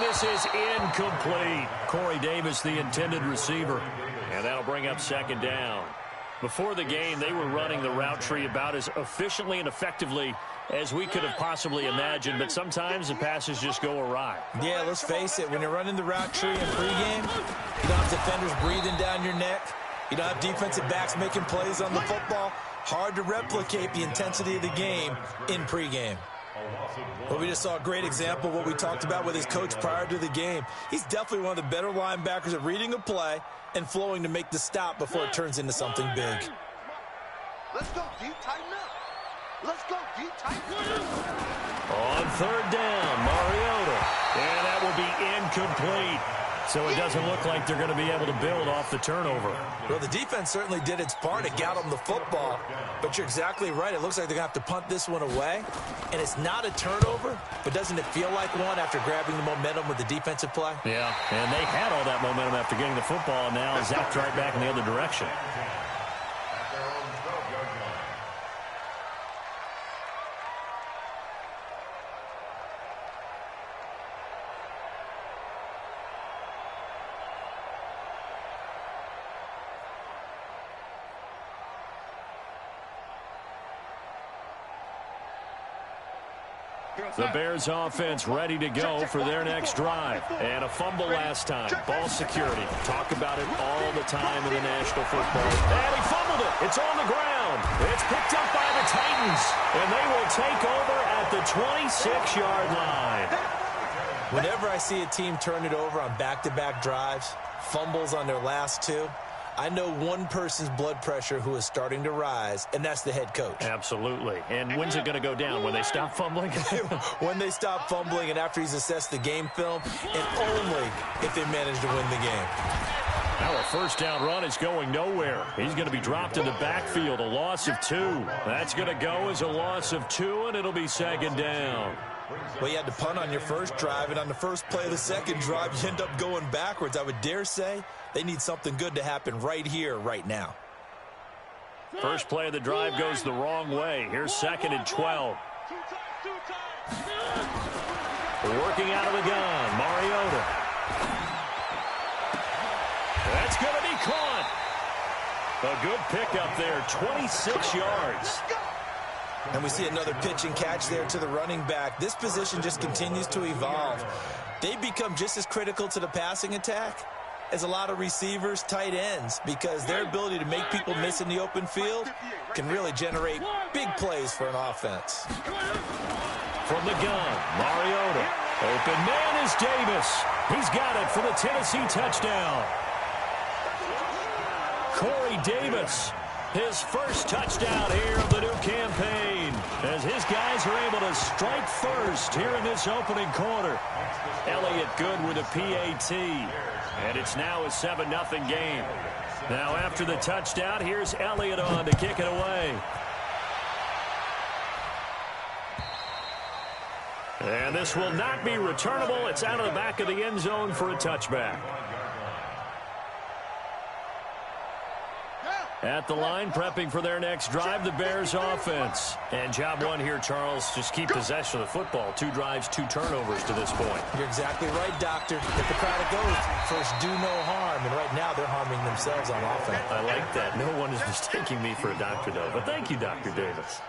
this is incomplete. Corey Davis, the intended receiver. And that'll bring up second down. Before the game, they were running the route tree about as efficiently and effectively as we could have possibly imagined, but sometimes the passes just go awry. Yeah, let's face it, when you're running the route tree in pregame, you don't have defenders breathing down your neck. You don't have defensive backs making plays on the football. Hard to replicate the intensity of the game in pregame. Well, we just saw a great example of what we talked about with his coach prior to the game. He's definitely one of the better linebackers at reading a play and flowing to make the stop before it turns into something big. Let's go, D, tighten up. Let's go, D, tighten up. On third down, Mariota. And that will be incomplete. So it doesn't look like they're going to be able to build off the turnover. Well, the defense certainly did its part to get them the football. But you're exactly right. It looks like they're going to have to punt this one away. And it's not a turnover, but doesn't it feel like one after grabbing the momentum with the defensive play? Yeah, and they had all that momentum after getting the football, and now zapped right back in the other direction. The Bears offense ready to go for their next drive. And a fumble last time. Ball security. Talk about it all the time in the National Football League. And he fumbled it. It's on the ground. It's picked up by the Titans. And they will take over at the 26-yard line. Whenever I see a team turn it over on back-to-back drives, fumbles on their last two, I know one person's blood pressure who is starting to rise, and that's the head coach. Absolutely. And when's it going to go down? When they stop fumbling? When they stop fumbling and after he's assessed the game film, and only if they manage to win the game. Now a first down run is going nowhere. He's going to be dropped in the backfield, a loss of 2. That's going to go as a loss of 2, and it'll be second down. Well, you had to punt on your first drive, and on the first play of the second drive, you end up going backwards. I would dare say they need something good to happen right here, right now. First play of the drive goes the wrong way. Here's second and 12. Working out of the gun, Mariota. That's going to be caught. A good pickup there, 26 yards. And we see another pitch and catch there to the running back. This position just continues to evolve. They become just as critical to the passing attack as a lot of receivers, tight ends, because their ability to make people miss in the open field can really generate big plays for an offense. From the gun, Mariota. Open man is Davis. He's got it for the Tennessee touchdown. Corey Davis, his first touchdown here of the new campaign, as his guys are able to strike first here in this opening quarter. Elliott good with a PAT, and it's now a 7-0 game. Now after the touchdown, here's Elliott on to kick it away. And this will not be returnable. It's out of the back of the end zone for a touchback. At the line, prepping for their next drive, the Bears offense. And job one here, Charles, just keep possession of the football. 2 drives, 2 turnovers to this point. You're exactly right, Doctor. Get the product goes. First, do no harm. And right now, they're harming themselves on offense. I like that. No one is mistaking me for a doctor, though. But thank you, Dr. Davis.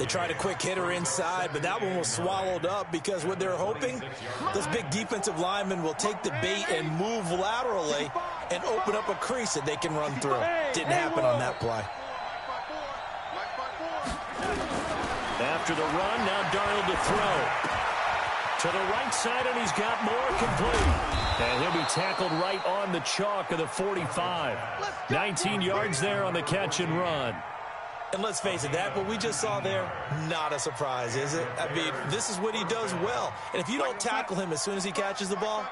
They tried a quick hitter inside, but that one was swallowed up because what they're hoping, those big defensive linemen will take the bait and move laterally and open up a crease that they can run through. Didn't happen on that play. After the run, now Darnold to throw. To the right side, and he's got more complete. And he'll be tackled right on the chalk of the 45. 19 yards there on the catch and run. And let's face it, that what we just saw there, not a surprise, is it? I mean, this is what he does well. And if you don't tackle him as soon as he catches the ball,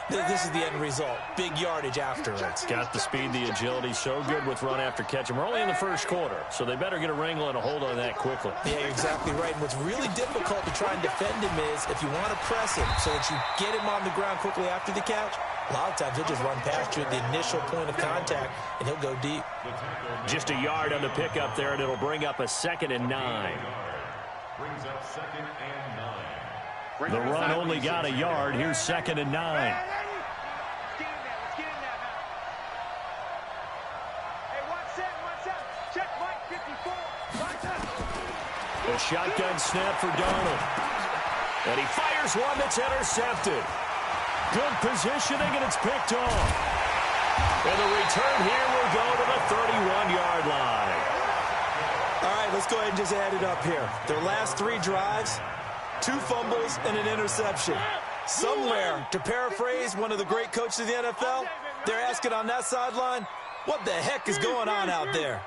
this is the end result. Big yardage after it. Got the speed, the agility, so good with run after catch. And we're only in the first quarter, so they better get a wrangle and a hold on that quickly. Yeah, you're exactly right. And what's really difficult to try and defend him is if you want to press him so that you get him on the ground quickly after the catch, a lot of times he'll just run past you at the initial point of contact, and he'll go deep. Just a yard on the pickup there, and it'll bring up a 2nd and 9. Brings up 2nd and 9. The run only got a yard. Here's 2nd and 9. A shotgun snap for Darnold. And he fires one that's intercepted. Good positioning, and it's picked off. And the return here will go to the 31-yard line. All right, let's go ahead and just add it up here. Their last 3 drives, 2 fumbles and an interception. Somewhere, to paraphrase one of the great coaches of the NFL, they're asking on that sideline, what the heck is going on out there?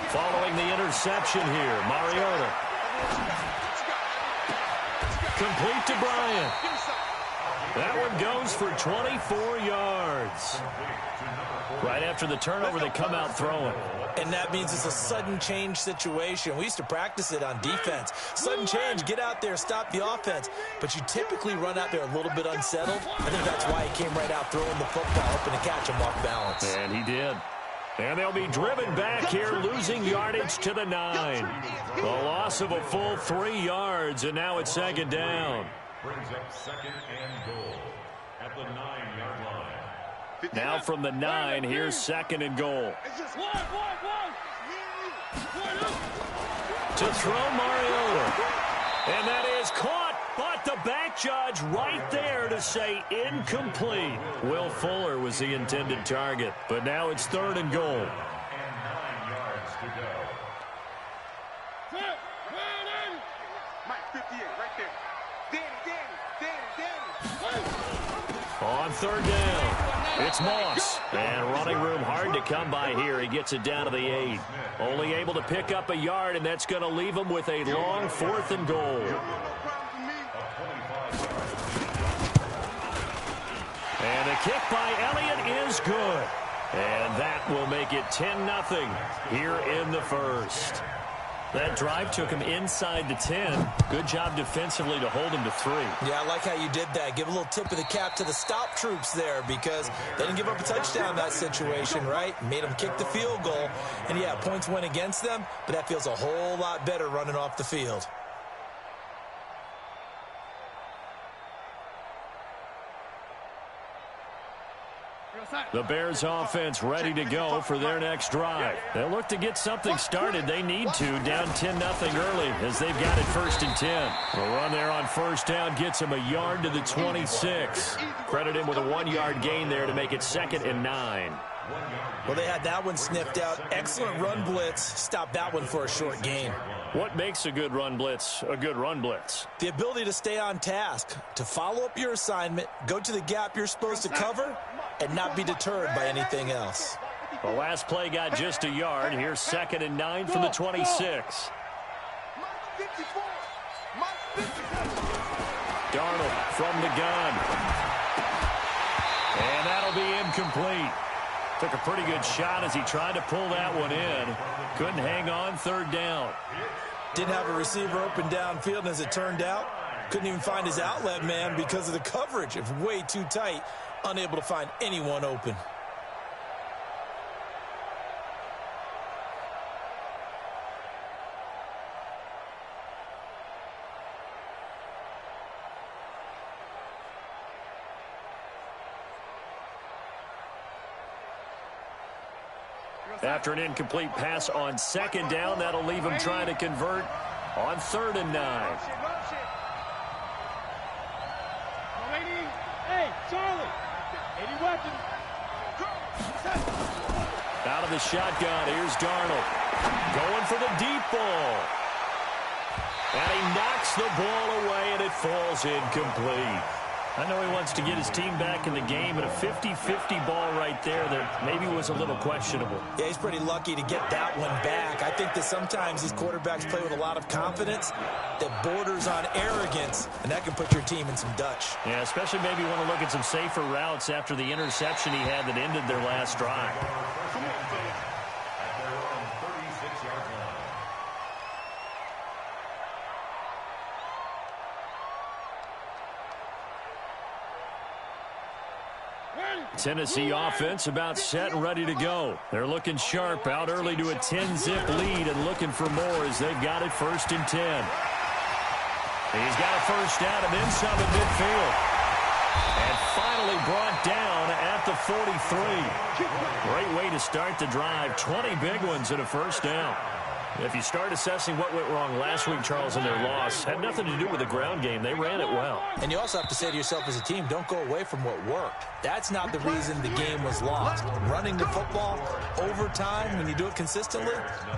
Following the interception here, Mariota. Complete to Bryant. That one goes for 24 yards. Right after the turnover, they come out throwing. And that means it's a sudden change situation. We used to practice it on defense. Sudden change, get out there, stop the offense. But you typically run out there a little bit unsettled. I think that's why he came right out throwing the football, hoping to catch him off balance. And he did. And they'll be driven back here, losing yardage to the 9. A loss of a full 3 yards, and now it's 2nd down. Brings up 2nd and goal at the 9-yard line. Now from the 9, here's 2nd and goal. To throw Mariota. And that is caught, but the back judge right there to say incomplete. Will Fuller was the intended target, but now it's 3rd and goal. And 9 yards to go. Mike, 58, right there. Danny. On 3rd down, it's Moss. And running room hard to come by here. He gets it down to the 8. Only able to pick up a yard, and that's going to leave him with a long 4th and goal. And the kick by Elliott is good. And that will make it 10-0 here in the first. That drive took him inside the 10. Good job defensively to hold him to 3. Yeah, I like how you did that. Give a little tip of the cap to the stop troops there because they didn't give up a touchdown in that situation, right? Made them kick the field goal. And, yeah, points went against them, but that feels a whole lot better running off the field. The Bears offense ready to go for their next drive. They'll look to get something started. They need to, down 10-0 early as they've got it 1st and 10. The run there on 1st down gets him a yard to the 26. Credit him with a 1-yard gain there to make it 2nd and 9. Well, they had that one sniffed out. Excellent run blitz. Stopped that one for a short gain. What makes a good run blitz a good run blitz? The ability to stay on task, to follow up your assignment, go to the gap you're supposed to cover, and not be deterred by anything else. The last play got just a yard. Here's 2nd and 9 from the 26. Darnold from the gun. And that'll be incomplete. Took a pretty good shot as he tried to pull that one in. Couldn't hang on 3rd down. Didn't have a receiver open downfield, and as it turned out, couldn't even find his outlet man because of the coverage. It was way too tight. Unable to find anyone open. After an incomplete pass on 2nd down, that'll leave him trying to convert on 3rd and 9. Hey, Charlie. 80 weapons. Out of the shotgun, here's Darnold. Going for the deep ball. And he knocks the ball away, and it falls incomplete. I know he wants to get his team back in the game, but a 50-50 ball right there that maybe was a little questionable. Yeah, he's pretty lucky to get that one back. I think that sometimes these quarterbacks play with a lot of confidence that borders on arrogance, and that can put your team in some Dutch. Yeah, especially maybe want to look at some safer routes after the interception he had that ended their last drive. Tennessee offense about set and ready to go. They're looking sharp, out early to a 10-zip lead and looking for more as they've got it 1st and 10. He's got a first down and then some at midfield. And finally brought down at the 43. Great way to start the drive. 20 big ones and a first down. If you start assessing what went wrong last week, Charles, in their loss, had nothing to do with the ground game. They ran it well. And you also have to say to yourself as a team, don't go away from what worked. That's not the reason the game was lost. Running the football over time, when you do it consistently,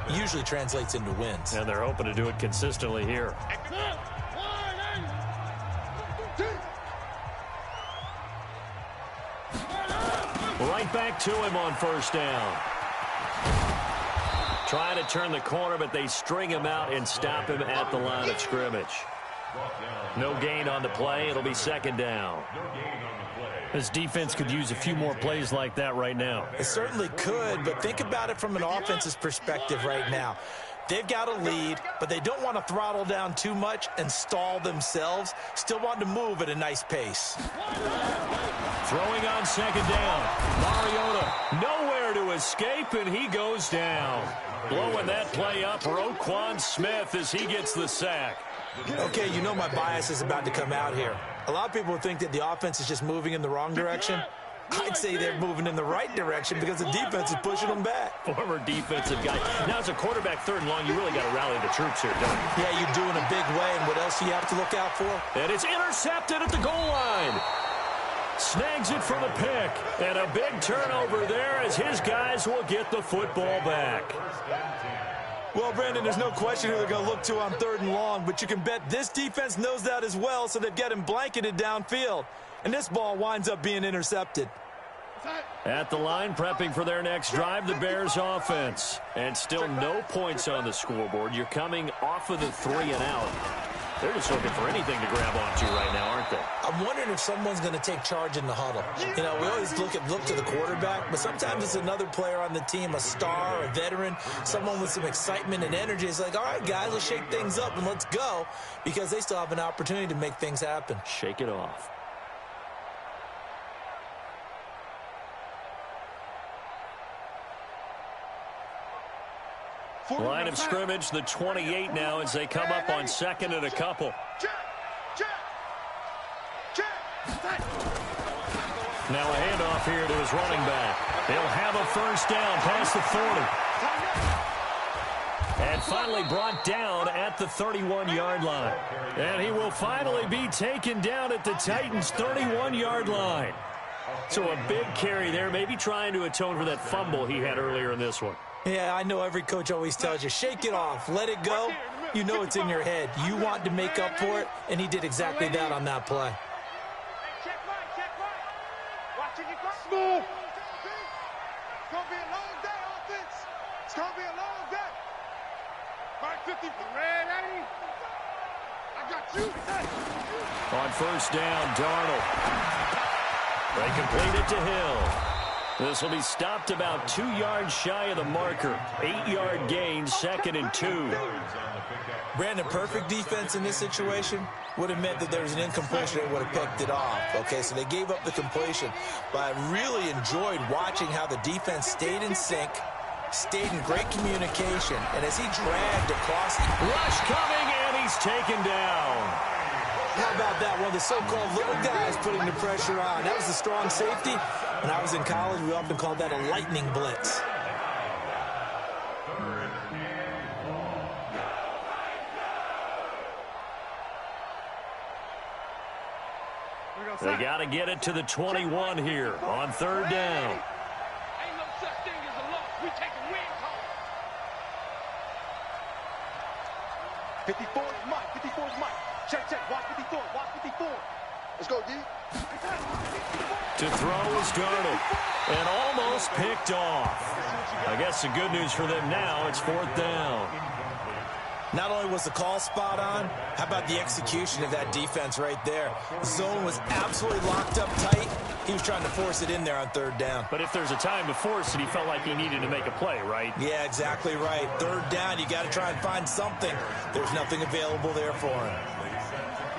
usually translates into wins. And they're hoping to do it consistently here. Right back to him on first down. Trying to turn the corner, but they string him out and stop him at the line of scrimmage. No gain on the play. It'll be second down. This defense could use a few more plays like that right now. It certainly could, but think about it from an offense's perspective right now. They've got a lead, but they don't want to throttle down too much and stall themselves. Still want to move at a nice pace. Throwing on second down. Mariota nowhere to escape, and he goes down. Blowing that play up, Roquan Smith, as he gets the sack. Okay, you know my bias is about to come out here. A lot of people think that the offense is just moving in the wrong direction. I'd say they're moving in the right direction because the defense is pushing them back. Former defensive guy. Now, as a quarterback, third and long, you really got to rally the troops here, don't you? Yeah, you do in a big way, and what else do you have to look out for? And it's intercepted at the goal line. Snags it for the pick. And a big turnover there as his guys will get the football back. Well, Brandon, there's no question who they're going to look to on third and long, but you can bet this defense knows that as well, so they've got him blanketed downfield. And this ball winds up being intercepted. At the line, prepping for their next drive, the Bears offense. And still no points on the scoreboard. You're coming off of the 3 and out. They're just looking for anything to grab onto right now, aren't they? I'm wondering if someone's going to take charge in the huddle. You know, we always look to the quarterback, but sometimes it's another player on the team, a star, a veteran, someone with some excitement and energy. It's like, all right, guys, let's shake things up and let's go, because they still have an opportunity to make things happen. Shake it off. Line of scrimmage, the 28 now as they come up on second and a couple. Now a handoff here to his running back. They'll have a first down past the 40. And finally brought down at the 31-yard line. And he will finally be taken down at the Titans' 31-yard line. So a big carry there, maybe trying to atone for that fumble he had earlier in this one. Yeah, I know every coach always tells you, shake it off, let it go. You know it's in your head. You want to make up for it, and he did exactly that on that play. Check right. Watch it, you go. It's going to be a long day, offense. It's going to be a long day. Mark 50, ready? I got you. On first down, Darnold. They complete it to Hill. This will be stopped about 2 yards shy of the marker. 8-yard gain, 2nd and 2. Brandon, perfect defense in this situation would have meant that there was an incompletion and would have picked it off. Okay, so they gave up the completion. But I really enjoyed watching how the defense stayed in sync, stayed in great communication, and as he dragged across. Rush coming, and he's taken down. How about that? One of the so-called little guys putting the pressure on. That was the strong safety. When I was in college, we often called that a lightning blitz. They got to get it to the 21 here on third down. Ain't no such thing as a loss. We take a win home. 54 is Mike. 54 is Mike. Check. Watch 54. Watch 54. Let's go, D. To throw is Darnold. And almost picked off. I guess the good news for them now, it's 4th down. Not only was the call spot on, how about the execution of that defense right there? The zone was absolutely locked up tight. He was trying to force it in there on third down. But if there's a time to force it, he felt like he needed to make a play, right? Yeah, exactly right. Third down, you got to try and find something. There's nothing available there for him.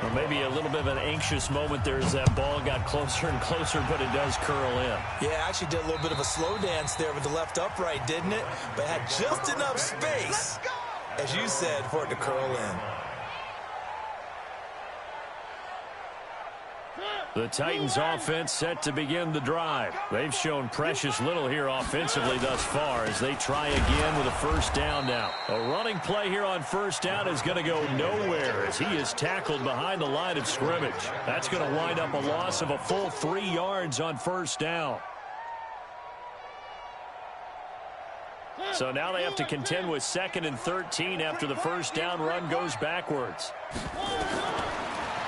Well, maybe a little bit of an anxious moment there as that ball got closer and closer, but it does curl in. Yeah, actually did a little bit of a slow dance there with the left upright, didn't it? But had just enough space, as you said, for it to curl in. The Titans offense set to begin the drive. They've shown precious little here offensively thus far as they try again with a first down now. A running play here on first down is going to go nowhere as he is tackled behind the line of scrimmage. That's going to wind up a loss of a full 3 yards on first down. So now they have to contend with 2nd and 13 after the first down run goes backwards.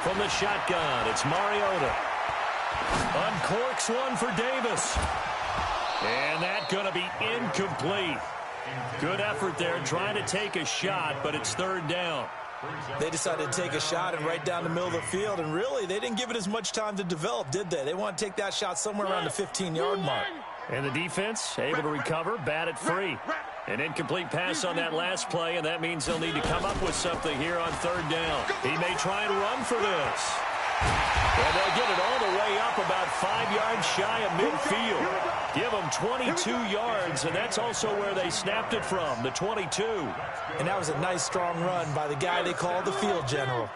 From the shotgun, it's Mariota. Uncorks one for Davis. And that's going to be incomplete. Good effort there trying to take a shot, but it's 3rd down. They decided to take a shot and right down the middle of the field, and really, they didn't give it as much time to develop, did they? They want to take that shot somewhere around the 15-yard mark. And the defense able to recover, bat it free. An incomplete pass on that last play, and that means they'll need to come up with something here on 3rd down. He may try and run for this. And they'll get it all the way up about 5 yards shy of midfield. Give them 22 yards, and that's also where they snapped it from, the 22. And that was a nice, strong run by the guy they call the field general.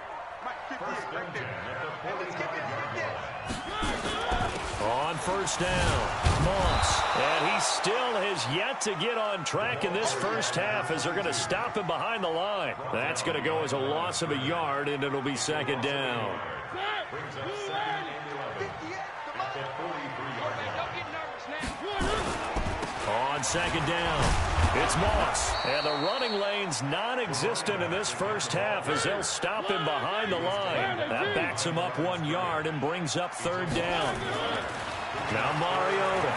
On first down, Moss. And he still has yet to get on track in this first half as they're going to stop him behind the line. That's going to go as a loss of a yard, and it'll be 2nd down. On 2nd down, it's Moss. And the running lane's non-existent in this first half as they'll stop him behind the line. That backs him up 1 yard and brings up 3rd down. Now Mariota.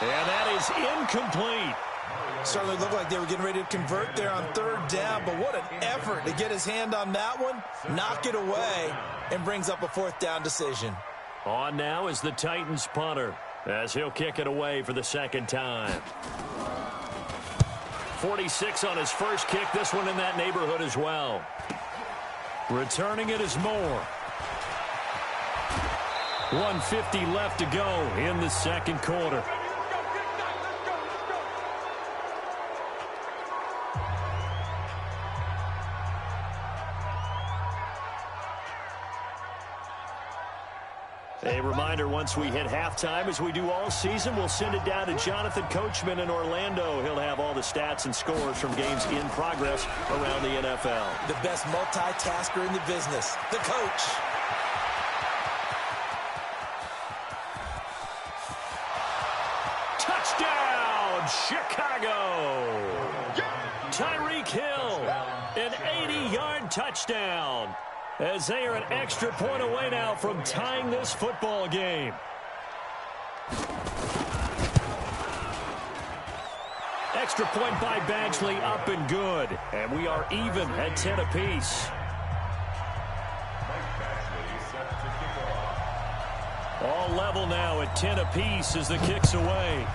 And that is incomplete. Certainly looked like they were getting ready to convert there on 3rd down, but what an effort to get his hand on that one, knock it away, and brings up a 4th down decision. On now is the Titans punter as he'll kick it away for the 2nd time. 46 on his first kick, this one in that neighborhood as well. Returning it is Moore. 1:50 left to go in the 2nd quarter. A reminder, once we hit halftime, as we do all season, we'll send it down to Jonathan Coachman in Orlando. He'll have all the stats and scores from games in progress around the NFL. The best multitasker in the business, the coach. Touchdown, Chicago! Tyreek Hill, an 80-yard touchdown. As they are an extra point away now from tying this football game. Extra point by Badgley, up and good. And we are even at 10 apiece. All level now at 10 apiece as the kick's away.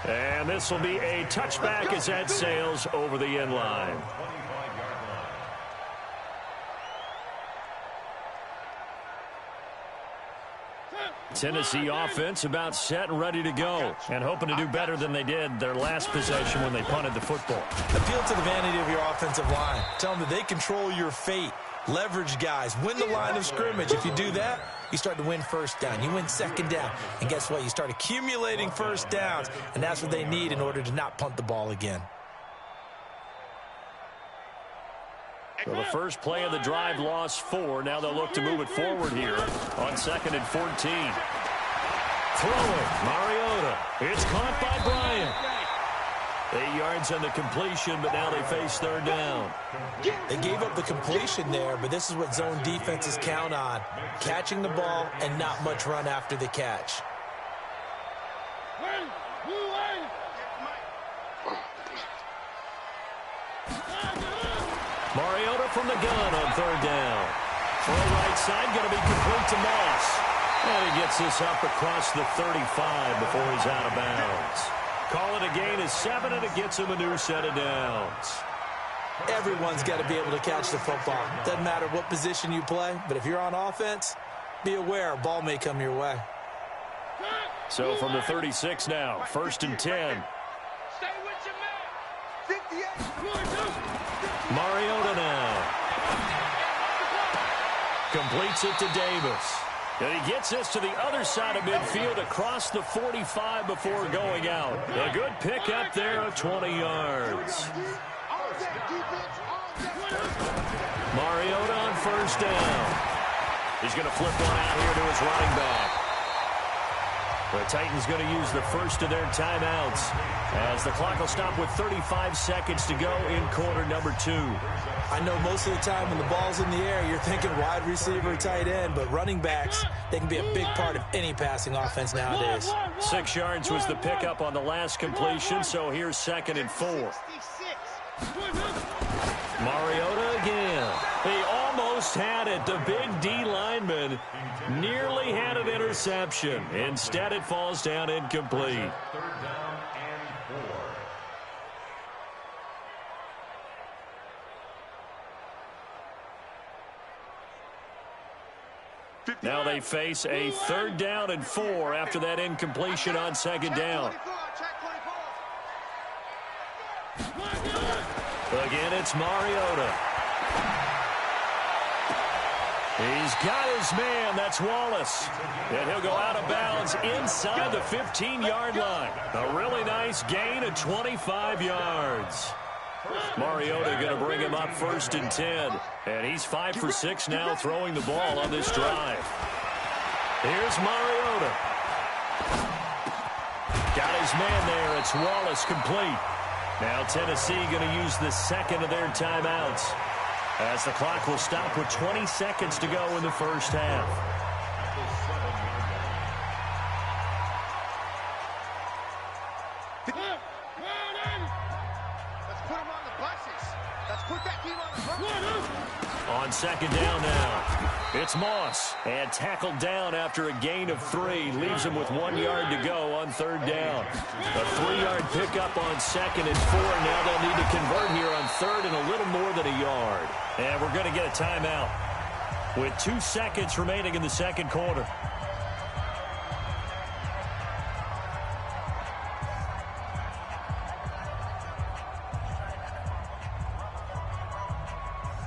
And this will be a touchback as that sails over the end line. Tennessee offense about set and ready to go, and hoping to do better than they did their last possession when they punted the football. Appeal to the vanity of your offensive line. Tell them that they control your fate. Leverage guys. Win the line of scrimmage. If you do that, you start to win first down. You win 2nd down. And guess what? You start accumulating first downs, and that's what they need in order to not punt the ball again. So the first play of the drive lost 4. Now they'll look to move it forward here on 2nd and 14. Throwing, Mariota. It's caught by Bryant. 8 yards on the completion, but now they face 3rd down. They gave up the completion there, but this is what zone defenses count on. Catching the ball and not much run after the catch. Mariota from the gun on 3rd down. Throw right side, going to be complete to Moss. And he gets this up across the 35 before he's out of bounds. Call it a gain of 7, and it gets him a new set of downs. Everyone's got to be able to catch the football. Doesn't matter what position you play, but if you're on offense, be aware a ball may come your way. So from the 36 now, 1st and 10. Mariota now. Completes it to Davis. And he gets this to the other side of midfield across the 45 before going out. A good pick up there of 20 yards. Mariota on first down. He's going to flip one out here to his running back. The Titans going to use the first of their timeouts as the clock will stop with 35 seconds to go in quarter number 2. I know most of the time when the ball's in the air, you're thinking wide receiver, tight end, but running backs, they can be a big part of any passing offense nowadays. 6 yards was the pickup on the last completion, so here's 2nd and 4. Mariota again. He almost had it. The big D lineman nearly had an interception. Instead, it falls down incomplete. 3rd down and 4. Now they face a 3rd down and 4 after that incompletion on 2nd down. Again, it's Mariota. He's got his man. That's Wallace. And he'll go out of bounds inside the 15-yard line. A really nice gain of 25 yards. Mariota going to bring him up 1st and 10. And he's 5 for 6 now throwing the ball on this drive. Here's Mariota. Got his man there. It's Wallace complete. Now Tennessee going to use the 2nd of their timeouts as the clock will stop with 20 seconds to go in the first half. Let's put him on the buses. Let's put that team on the buses. On 2nd down now, it's Moss. And tackled down after a gain of 3. Leaves him with 1 yard to go on 3rd down. A 3-yard pickup on 2nd and 4. Now they'll need to convert here on 3rd and a little more than a yard. And we're going to get a timeout with 2 seconds remaining in the 2nd quarter.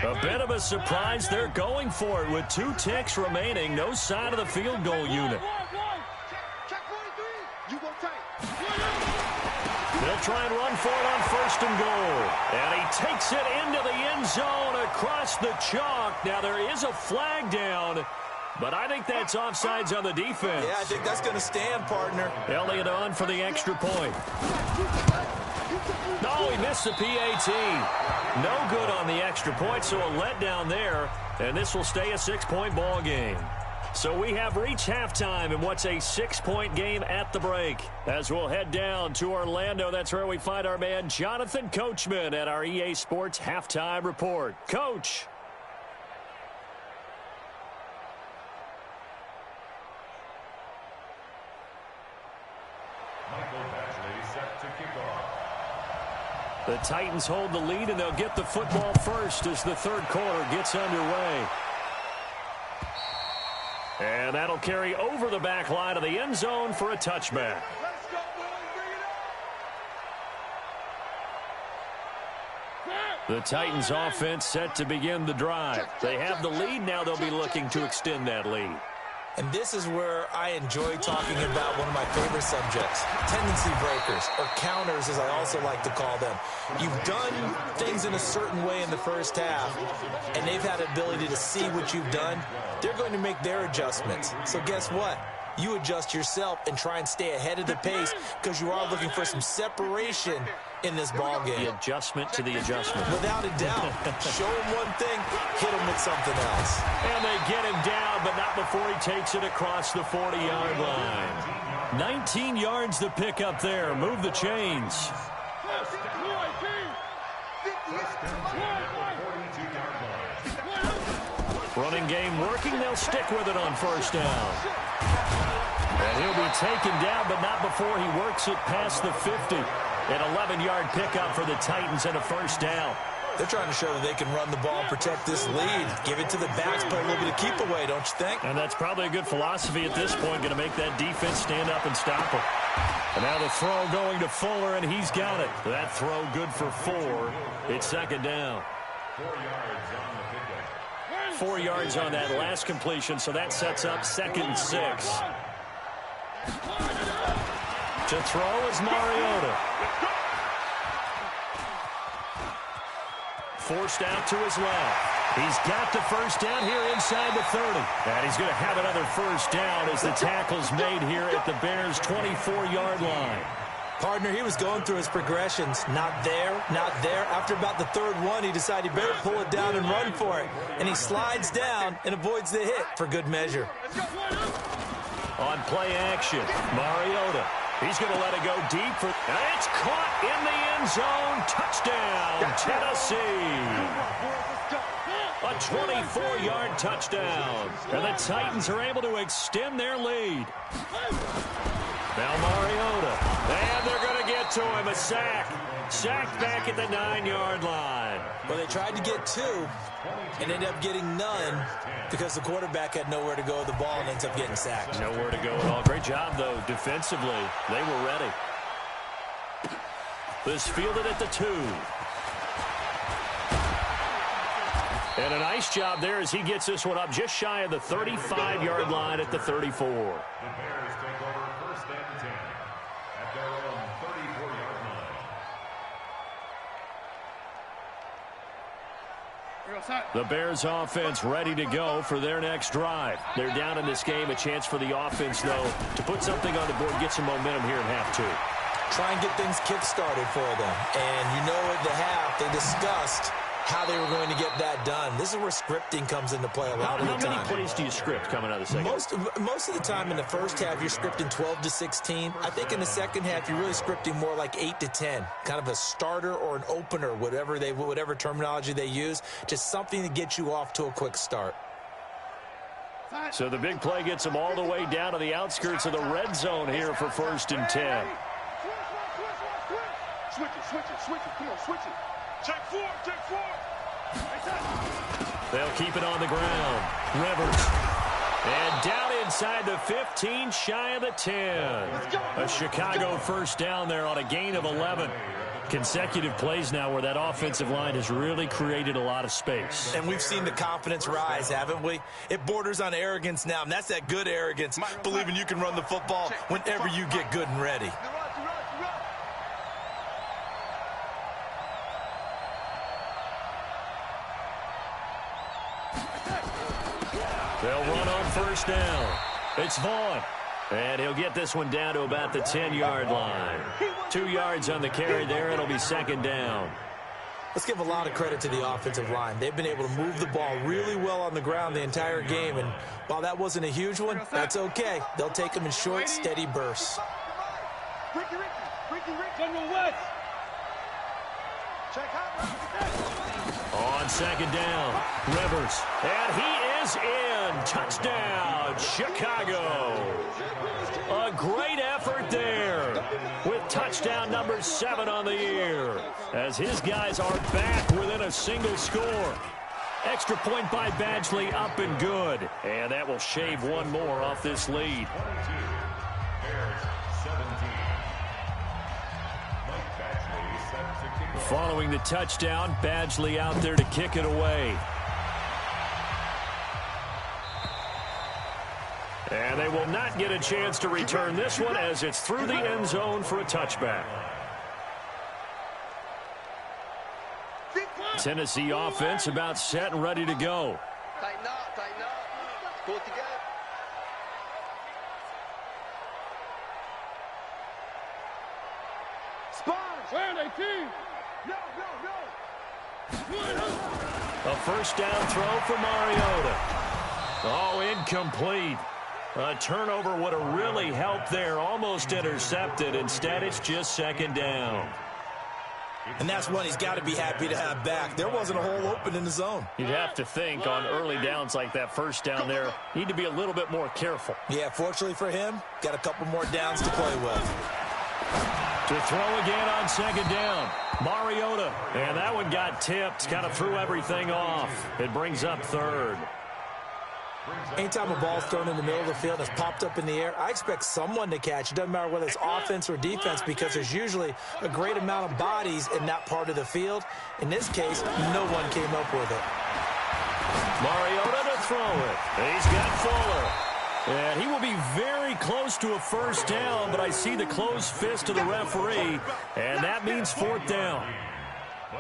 A bit of a surprise. They're going for it with 2 ticks remaining. No sign of the field goal unit. Check 43. You go tight. They'll try and run for it on 1st and goal. And he takes it into the end zone across the chalk. Now there is a flag down, but I think that's offsides on the defense. Yeah, I think that's going to stand, partner. Elliott on for the extra point. No, he missed the PAT. No good on the extra point, so a letdown there. And this will stay a 6-point ball game. So we have reached halftime in what's a 6-point game at the break. As we'll head down to Orlando, that's where we find our man Jonathan Coachman at our EA Sports Halftime Report. Coach. The Titans hold the lead, and they'll get the football first as the 3rd quarter gets underway. And that'll carry over the back line of the end zone for a touchback. Let's go, boys. Bring it up. The Titans offense set to begin the drive. They have the lead. Now they'll be looking to extend that lead. And this is where I enjoy talking about one of my favorite subjects, tendency breakers, or counters as I also like to call them. You've done things in a certain way in the first half, and they've had the ability to see what you've done. They're going to make their adjustments. So guess what? You adjust yourself and try and stay ahead of the pace because you are looking for some separation in this ball game. The adjustment to the adjustment. Without a doubt. Show him one thing, hit him with something else. And they get him down, but not before he takes it across the 40-yard line. 19 yards to pick up there. Move the chains. Running game working. They'll stick with it on 1st down. And he'll be taken down, but not before he works it past the 50. An 11-yard pickup for the Titans and a 1st down. They're trying to show that they can run the ball and protect this lead. Give it to the backs, play a little bit of keep away, don't you think? And that's probably a good philosophy at this point, going to make that defense stand up and stop them. And now the throw going to Fuller, and he's got it. That throw good for 4. It's second down. 4 yards on the pickup. 4 yards on that last completion, so that sets up 2nd and 6. To throw is Mariota. Forced out to his left. He's got the first down here inside the 30. And he's going to have another first down as the tackle's made here at the Bears' 24-yard line. Partner, he was going through his progressions. Not there, not there. After about the 3rd one, he decided he better pull it down and run for it. And he slides down and avoids the hit for good measure. On play action, Mariota. He's going to let it go deep. And it's caught in the end zone. Touchdown, Tennessee. A 24-yard touchdown. And the Titans are able to extend their lead. Now Mariota. And they're going to get to him. A sack. Sacked back at the 9-yard line. Well, they tried to get 2 and ended up getting none because the quarterback had nowhere to go with the ball and ends up getting sacked. Nowhere to go at all. Great job, though, defensively. They were ready. This fielded at the 2. And a nice job there as he gets this one up just shy of the 35-yard line at the 34. The Bears take over 1st and 10 at their own 34-yard line. The Bears offense ready to go for their next drive. They're down in this game. A chance for the offense, though, to put something on the board, get some momentum here in half 2. Try and get things kick-started for them. And you know at the half, they discussed how they were going to get that done. This is where scripting comes into play a lot of the time. How many plays do you script coming out of the second? Most of the time in the first half, you're scripting 12 to 16. I think in the second half, you're really scripting more like 8 to 10. Kind of a starter or an opener, whatever terminology they use. Just something to get you off to a quick start. So the big play gets them all the way down to the outskirts of the red zone here for 1st and 10. Switch it. Come on, switch it. Check 4. They'll keep it on the ground. Rivers. And down inside the 15, shy of the 10. A Chicago first down there on a gain of 11. Consecutive plays now where that offensive line has really created a lot of space. And we've seen the confidence rise, haven't we? It borders on arrogance now, and that's that good arrogance, believing you can run the football whenever you get good and ready. They'll run on first down. It's Vaughn. And he'll get this one down to about the 10-yard line. 2 yards on the carry there. It'll be 2nd down. Let's give a lot of credit to the offensive line. They've been able to move the ball really well on the ground the entire game. And while that wasn't a huge one, that's okay. They'll take them in short, steady bursts. Ricky, General West. Check out. On 2nd down, Rivers. And he is in. Touchdown, Chicago. A great effort there with touchdown number 7 on the year as his guys are back within a single score. Extra point by Badgley up and good. And that will shave one more off this lead. Following the touchdown, Badgley out there to kick it away. And they will not get a chance to return this one as it's through the end zone for a touchback. Tennessee offense about set and ready to go. Tighten up. Pull it together. Sponge. Where they team? No. A first down throw for Mariota. Oh, incomplete. A turnover would have really helped there. Almost intercepted. Instead, it's just 2nd down. And that's one he's got to be happy to have back. There wasn't a hole open in the zone. You'd have to think on early downs like that first down there, need to be a little bit more careful. Yeah, fortunately for him, got a couple more downs to play with. To throw again on 2nd down. Mariota. And that one got tipped. Kind of threw everything off. It brings up 3rd. Anytime a ball's thrown in the middle of the field and it's popped up in the air, I expect someone to catch. It doesn't matter whether it's offense or defense because there's usually a great amount of bodies in that part of the field. In this case, no one came up with it. Mariota to throw it. He's got Fuller. And he will be very close to a first down, but I see the closed fist of the referee, and that means fourth down.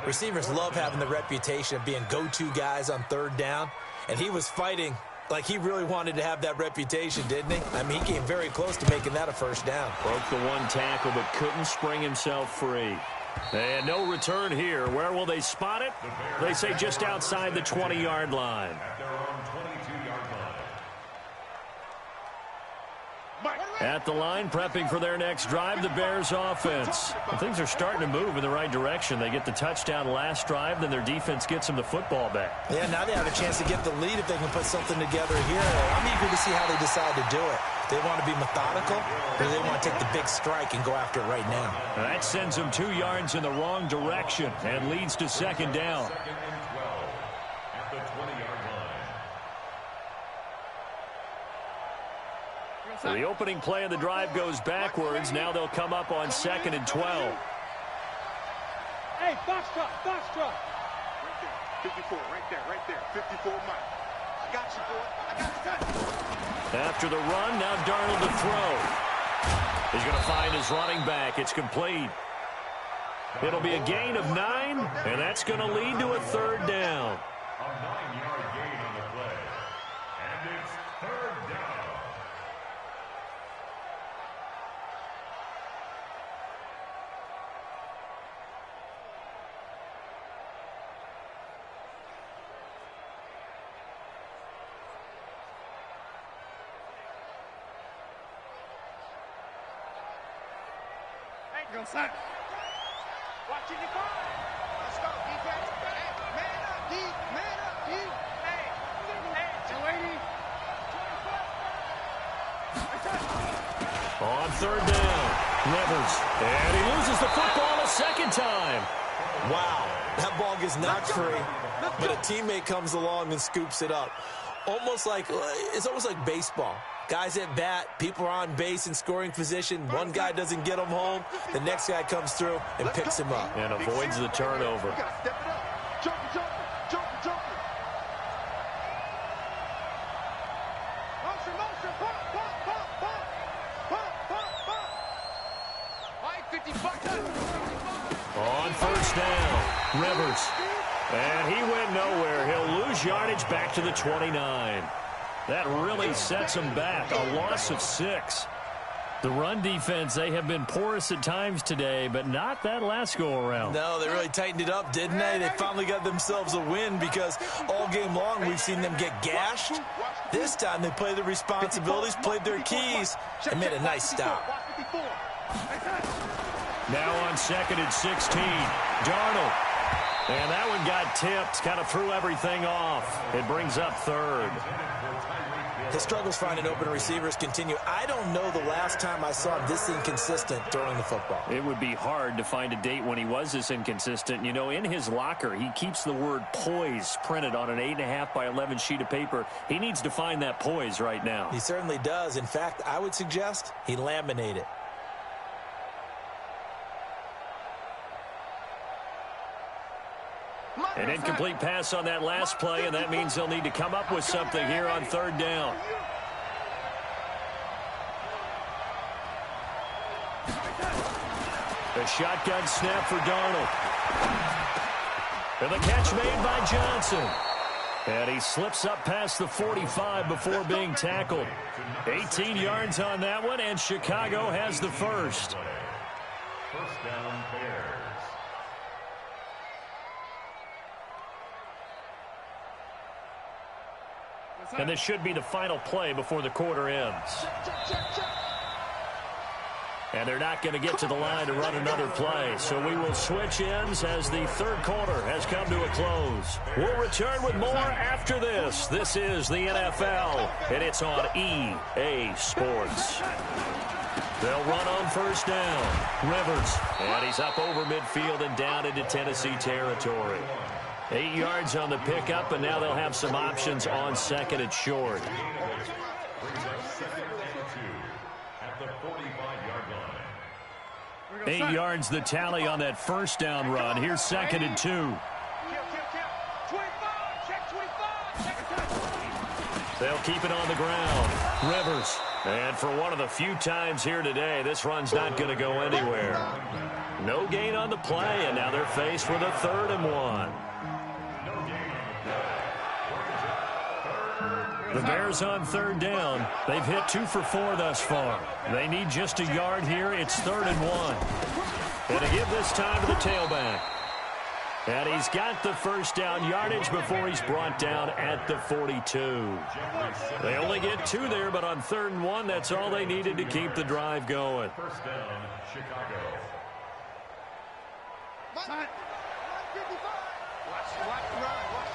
Receivers love having the reputation of being go-to guys on third down, and he was fighting like he really wanted to have that reputation, didn't he? I mean, he came very close to making that a first down. Broke the one tackle, but couldn't spring himself free. And no return here. Where will they spot it? They say just outside the 20-yard line. At the line, prepping for their next drive, the Bears offense. Well, things are starting to move in the right direction. They get the touchdown last drive, then their defense gets them the football back. Yeah, now they have a chance to get the lead if they can put something together here. I'm eager to see how they decide to do it. They want to be methodical, or they want to take the big strike and go after it right now. That sends them 2 yards in the wrong direction and leads to second down. So the opening play of the drive goes backwards. Now they'll come up on 2nd and 12. Hey, box truck, box truck. Right there, 54, right there, 54 Mike. I got you, boy. I got you. After the run, now Darnold to throw. He's going to find his running back. It's complete. It'll be a gain of 9, and that's going to lead to a third down. A 9-yard gain on the play. And it's third down. Go, son. Watching your car. Let's go, defense. Hey, man up, D. Man up, D. Hey, 280. On third down, Rivers. And he loses the football a second time. Wow, that ball gets knocked free, but a teammate comes along and scoops it up. It's almost like baseball. Guys at bat, people are on base in scoring position. One guy doesn't get him home. The next guy comes through and picks him up. And avoids the turnover. You gotta step it up. Jumping. Motion. Pump. Mike, 50 bucks. On first down, Rivers. And he went nowhere. He'll lose yardage back to the 29. That really sets him back. A loss of 6. The run defense, they have been porous at times today, but not that last go-around. No, they really tightened it up, didn't they? They finally got themselves a win because all game long we've seen them get gashed. This time they played their responsibilities, played their keys, and made a nice stop. Now on 2nd and 16, Darnold. And that one got tipped, kind of threw everything off. It brings up third. His struggles finding open receivers continue. I don't know the last time I saw him this inconsistent throwing the football. It would be hard to find a date when he was this inconsistent. You know, in his locker, he keeps the word poise printed on an 8.5 by 11 sheet of paper. He needs to find that poise right now. He certainly does. In fact, I would suggest he laminate it. An incomplete pass on that last play, and that means they'll need to come up with something here on third down. A shotgun snap for Darnold. And the catch made by Johnson. And he slips up past the 45 before being tackled. 18 yards on that one, and Chicago has the first. First down, Bears. And this should be the final play before the quarter ends. And they're not going to get to the line to run another play. So we will switch ends as the third quarter has come to a close. We'll return with more after this. This is the NFL, and it's on EA Sports. They'll run on first down. Rivers, and he's up over midfield and down into Tennessee territory. 8 yards on the pickup, and now they'll have some options on second and short. Brings up second and 2 at the 45-yard line. 8 yards the tally on that first down run. Here's second and 2. 25, check 25. They'll keep it on the ground. Rivers. And for one of the few times here today, this run's not going to go anywhere. No gain on the play, and now they're faced with a 3rd and 1. The Bears on 3rd down. They've hit 2 for 4 thus far. They need just a yard here. It's 3rd and 1. And to give this time to the tailback. And he's got the first down yardage before he's brought down at the 42. They only get 2 there, but on 3rd and 1, that's all they needed to keep the drive going. First down, Chicago. Watch the run. Watch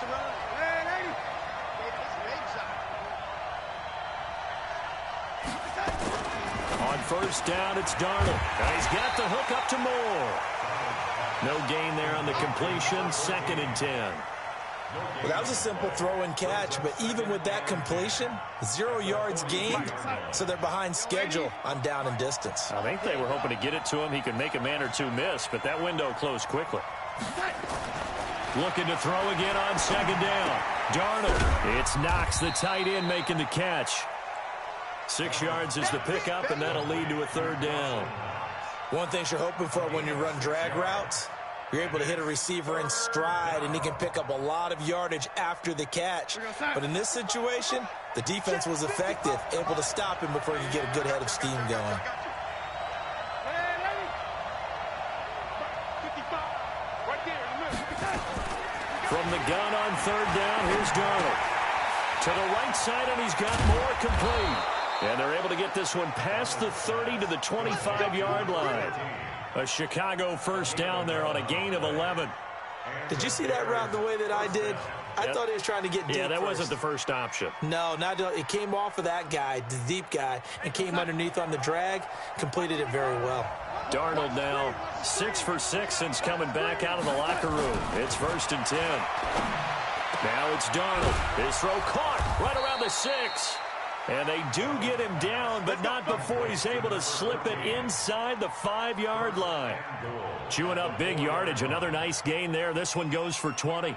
the run. On first down, it's Darnold. And he's got the hook up to Moore. No gain there on the completion. 2nd and 10. Well, that was a simple throw and catch, but even with that completion, 0 yards gained, so they're behind schedule on down and distance. I think they were hoping to get it to him. He could make a man or two miss, but that window closed quickly. Looking to throw again on 2nd down. Darnold. It's Knox, the tight end, making the catch. 6 yards is the pickup, and that'll lead to a 3rd down. One thing you're hoping for when you run drag routes, you're able to hit a receiver in stride, and he can pick up a lot of yardage after the catch. But in this situation, the defense was effective, able to stop him before he could get a good head of steam going. From the gun on 3rd down, here's Darnold. To the right side, and he's got Moore complete. And they're able to get this one past the 30 to the 25-yard line. A Chicago first down there on a gain of 11. Did you see that route the way that I did? I thought he was trying to get deep. Yeah, that wasn't the first option. No, it came off of that guy, the deep guy, and came underneath on the drag, completed it very well. Darnold now 6 for 6 since coming back out of the locker room. It's 1st and 10. Now it's Darnold. His throw caught right around the 6. And they do get him down, but not before he's able to slip it inside the 5-yard line. Chewing up big yardage. Another nice gain there. This one goes for 20.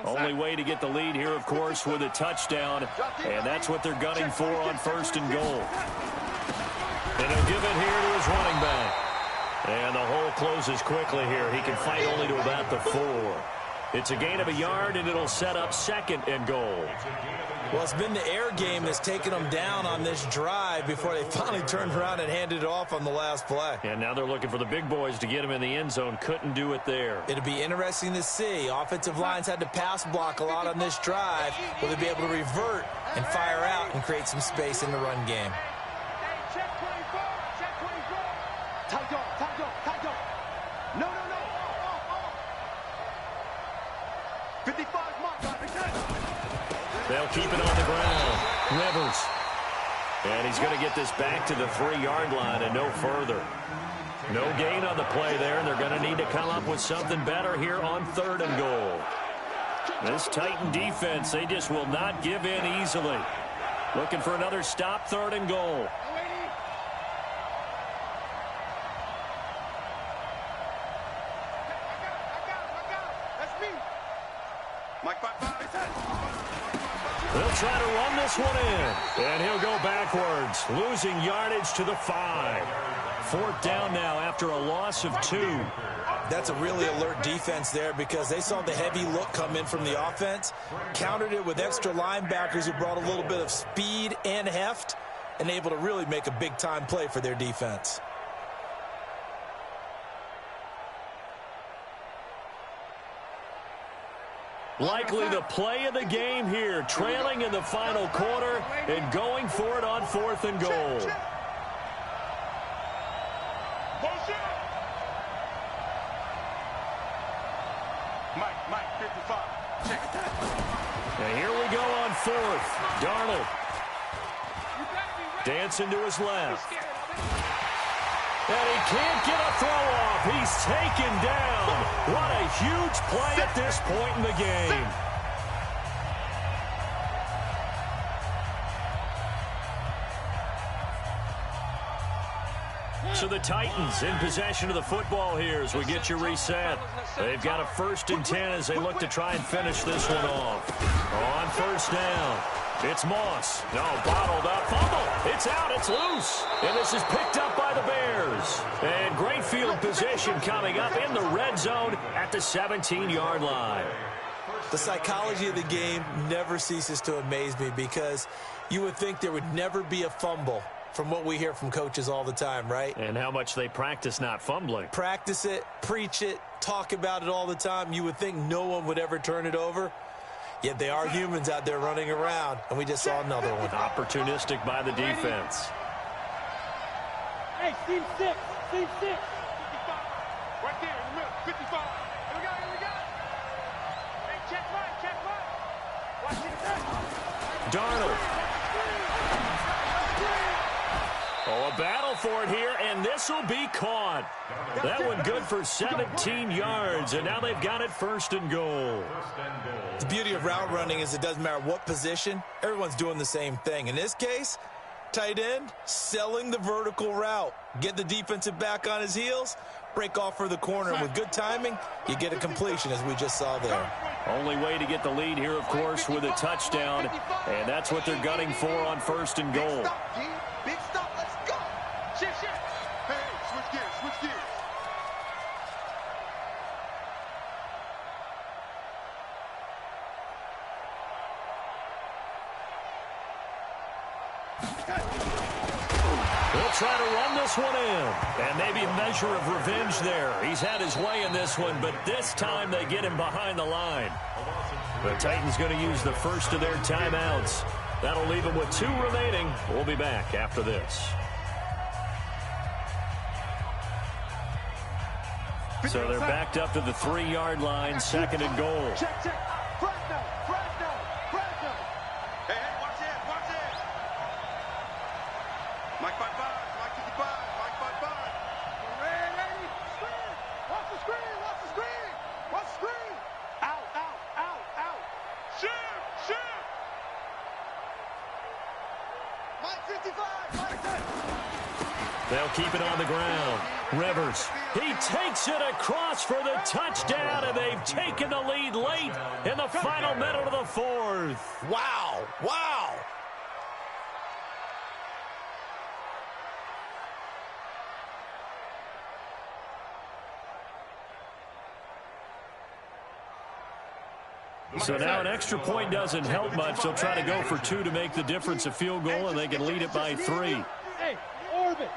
Only way to get the lead here, of course, with a touchdown. And that's what they're gunning for on 1st and goal. And he'll give it here to his running back. And the hole closes quickly here. He can fight only to about the 4. It's a gain of a yard, and it'll set up 2nd and goal. Well, it's been the air game that's taken them down on this drive before they finally turned around and handed it off on the last play. And now they're looking for the big boys to get him in the end zone. Couldn't do it there. It'll be interesting to see. Offensive lines had to pass block a lot on this drive. Will they be able to revert and fire out and create some space in the run game? Check 24. Check 24. Tight dog. No. 55 mark. They'll keep it on the ground. Rivers. And he's going to get this back to the 3-yard line and no further. No gain on the play there, and they're going to need to come up with something better here on 3rd and goal. This Titan defense, they just will not give in easily. Looking for another stop, 3rd and goal. They'll try to run this one in, and he'll go backwards, losing yardage to the 5. 4th down now after a loss of 2. That's a really alert defense there because they saw the heavy look come in from the offense, countered it with extra linebackers who brought a little bit of speed and heft, and able to really make a big-time play for their defense. Likely the play of the game here, trailing in the final quarter and going for it on 4th and goal. Mike, 55. Check. And here we go on 4th. Darnold dancing to his left. And he can't get a throw off. He's taken down. What a huge play at this point in the game. So the Titans in possession of the football here as we get you reset. They've got a 1st and 10 as they look to try and finish this one off. On 1st down, it's Moss. No, bottled up. Fumble. It's out. It's loose. And this is picked up by the Bears. And great field position coming up in the red zone at the 17-yard line. The psychology of the game never ceases to amaze me because you would think there would never be a fumble from what we hear from coaches all the time, right? And how much they practice not fumbling. Practice it, preach it, talk about it all the time. You would think no one would ever turn it over. Yet they are humans out there running around, and we just saw another one. Opportunistic by the defense. Hey, team 6, team 6. 55. Right there in the middle, 55. Here we go. Hey, check right. Watch it. Darnold. Oh, a battle for it here, and this will be caught. That one good for 17 yards, and now they've got it 1st and goal. The beauty of route running is it doesn't matter what position, everyone's doing the same thing. In this case, tight end, selling the vertical route. Get the defensive back on his heels, break off for the corner, and with good timing, you get a completion, as we just saw there. Only way to get the lead here, of course, with a touchdown, and that's what they're gunning for on 1st and goal. Big stop, let's go. Shit. Hey, switch gears. They'll try to run this one in. And maybe a measure of revenge there. He's had his way in this one, but this time they get him behind the line. The Titans going to use the first of their timeouts. That'll leave them with 2 remaining. We'll be back after this. So they're backed up to the 3-yard line, 2nd and goal. Check. Fresno. Hey, watch it. Mike 55, Mike 55, Mike 55. Ready. Screen. Watch the screen. Out. Shoot. Mike 55, Mike 10. They'll keep it on the ground. Rivers, he takes it across for the touchdown, and they've taken the lead late in the final minute of the 4th. Wow. So now an extra point doesn't help much. They'll try to go for 2 to make the difference a field goal, and they can lead it by 3. Hey, orbit.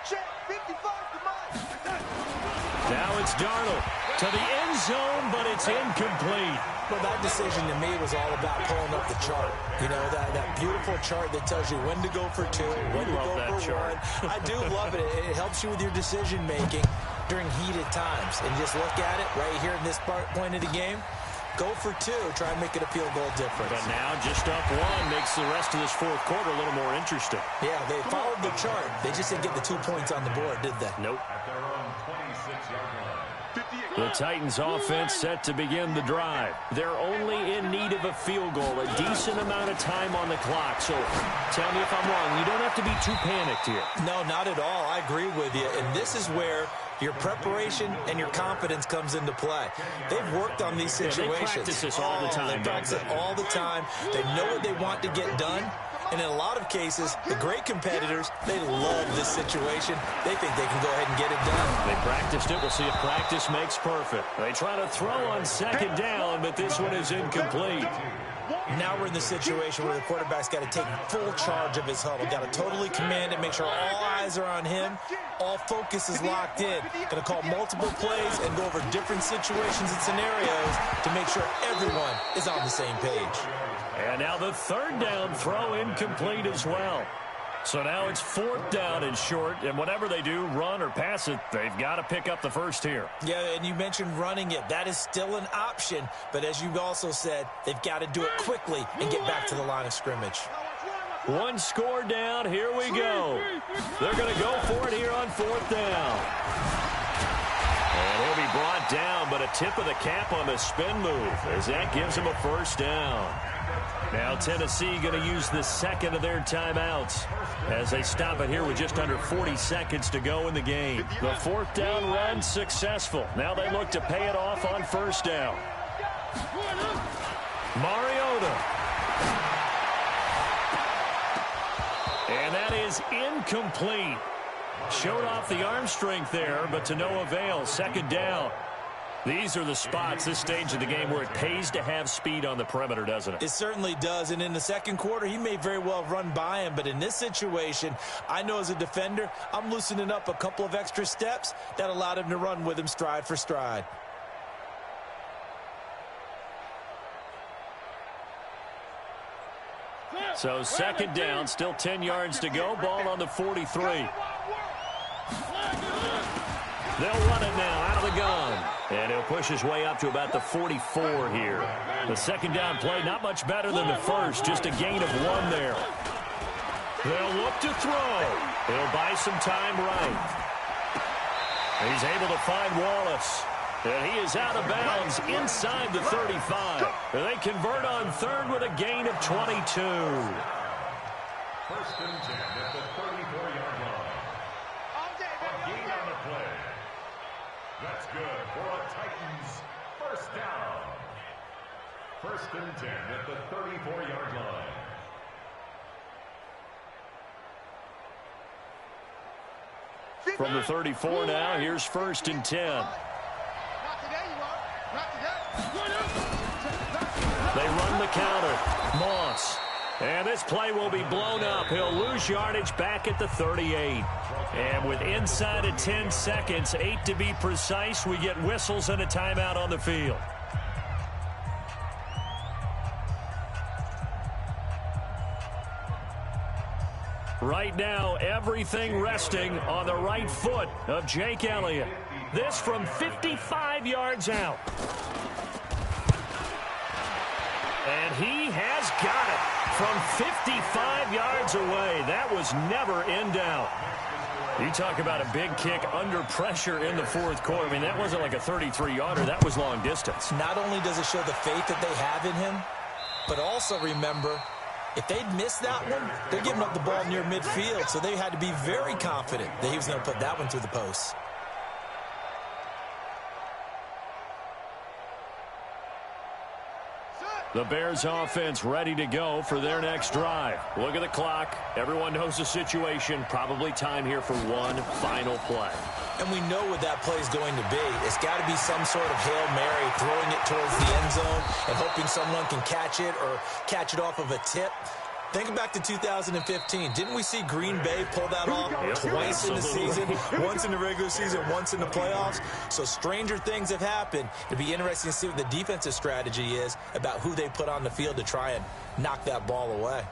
Check 55 to Mike. Now it's Darnold to the end zone, but it's incomplete. Well, that decision to me was all about pulling up the chart. You know, that beautiful chart that tells you when to go for 2, when to go for 1. I do love it. It helps you with your decision-making during heated times. And just look at it right here in this point of the game. Go for 2. Try and make it a field goal difference. But now just up 1 makes the rest of this 4th quarter a little more interesting. Yeah, they followed the chart. They just didn't get the 2 points on the board, did they? Nope. At their own 26-yard line. The Titans offense set to begin the drive. They're only in need of a field goal, a decent amount of time on the clock. So tell me if I'm wrong. You don't have to be too panicked here. No, not at all. I agree with you. And this is where your preparation and your confidence comes into play. They've worked on these situations. Yeah, they practice this all the time. They practice it all the time. They know what they want to get done. And in a lot of cases, the great competitors, they love this situation. They think they can go ahead and get it done. They practiced it. We'll see if practice makes perfect. They try to throw on 2nd down, but this one is incomplete. Now we're in the situation where the quarterback's got to take full charge of his huddle. Got to totally command it, make sure all eyes are on him. All focus is locked in. Going to call multiple plays and go over different situations and scenarios to make sure everyone is on the same page. And now the 3rd down throw incomplete as well. So now it's 4th down and short, and whatever they do, run or pass it, they've got to pick up the first here. Yeah, and you mentioned running it. That is still an option, but as you also said, they've got to do it quickly and get back to the line of scrimmage. One score down. Here we go. They're going to go for it here on 4th down. And he'll be brought down, but a tip of the cap on the spin move as that gives him a 1st down. Now Tennessee going to use the second of their timeouts as they stop it here with just under 40 seconds to go in the game. The 4th down run successful. Now they look to pay it off on 1st down. Mariota. And that is incomplete. Showed off the arm strength there, but to no avail. 2nd down. These are the spots, this stage of the game, where it pays to have speed on the perimeter, doesn't it? It certainly does, and in the 2nd quarter, he may very well run by him, but in this situation, I know as a defender, I'm loosening up a couple of extra steps that allowed him to run with him stride for stride. So 2nd down, still 10 yards to go, ball on the 43. They'll run it now out of the gun. And he'll push his way up to about the 44 here. The 2nd down play, not much better than the first, just a gain of 1 there. They'll look to throw. He'll buy some time right. He's able to find Wallace. And he is out of bounds inside the 35. And they convert on 3rd with a gain of 22. 1st and 10 at the 34-yard line. A gain on the play. That's good for a Titans 1st down. 1st and 10 at the 34-yard line. From the 34 now, here's 1st and 10. They run the counter. Moss. And this play will be blown up. He'll lose yardage back at the 38. And with inside of 10 seconds, 8 to be precise, we get whistles and a timeout on the field. Right now, everything resting on the right foot of Jake Elliott. This from 55 yards out. And he has got it from 55 yards away. That was never in doubt. You talk about a big kick under pressure in the 4th quarter. I mean, that wasn't like a 33-yarder. That was long distance. Not only does it show the faith that they have in him, but also remember, if they'd missed that one, they're giving up the ball near midfield, so they had to be very confident that he was going to put that one through the post. The Bears offense ready to go for their next drive. Look at the clock. Everyone knows the situation. Probably time here for one final play. And we know what that play is going to be. It's got to be some sort of Hail Mary, throwing it towards the end zone and hoping someone can catch it or catch it off of a tip. Think back to 2015. Didn't we see Green Bay pull that off twice in the season? Once in the regular season, once in the playoffs. So stranger things have happened. It'll be interesting to see what the defensive strategy is about who they put on the field to try and knock that ball away.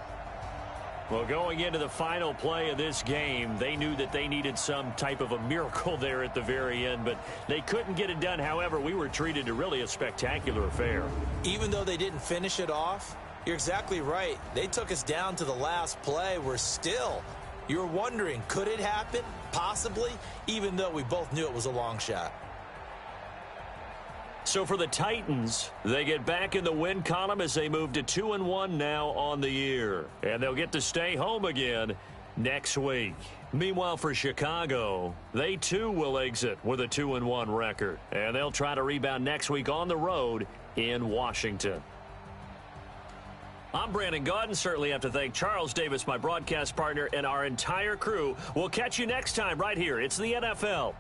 Well, going into the final play of this game, they knew that they needed some type of a miracle there at the very end, but they couldn't get it done. However, we were treated to really a spectacular affair. Even though they didn't finish it off, you're exactly right. They took us down to the last play. We're still, you're wondering, could it happen? Possibly, even though we both knew it was a long shot. So for the Titans, they get back in the win column as they move to 2-1 now on the year. And they'll get to stay home again next week. Meanwhile, for Chicago, they too will exit with a 2-1 record. And they'll try to rebound next week on the road in Washington. I'm Brandon Gaudin. Certainly have to thank Charles Davis, my broadcast partner, and our entire crew. We'll catch you next time right here. It's the NFL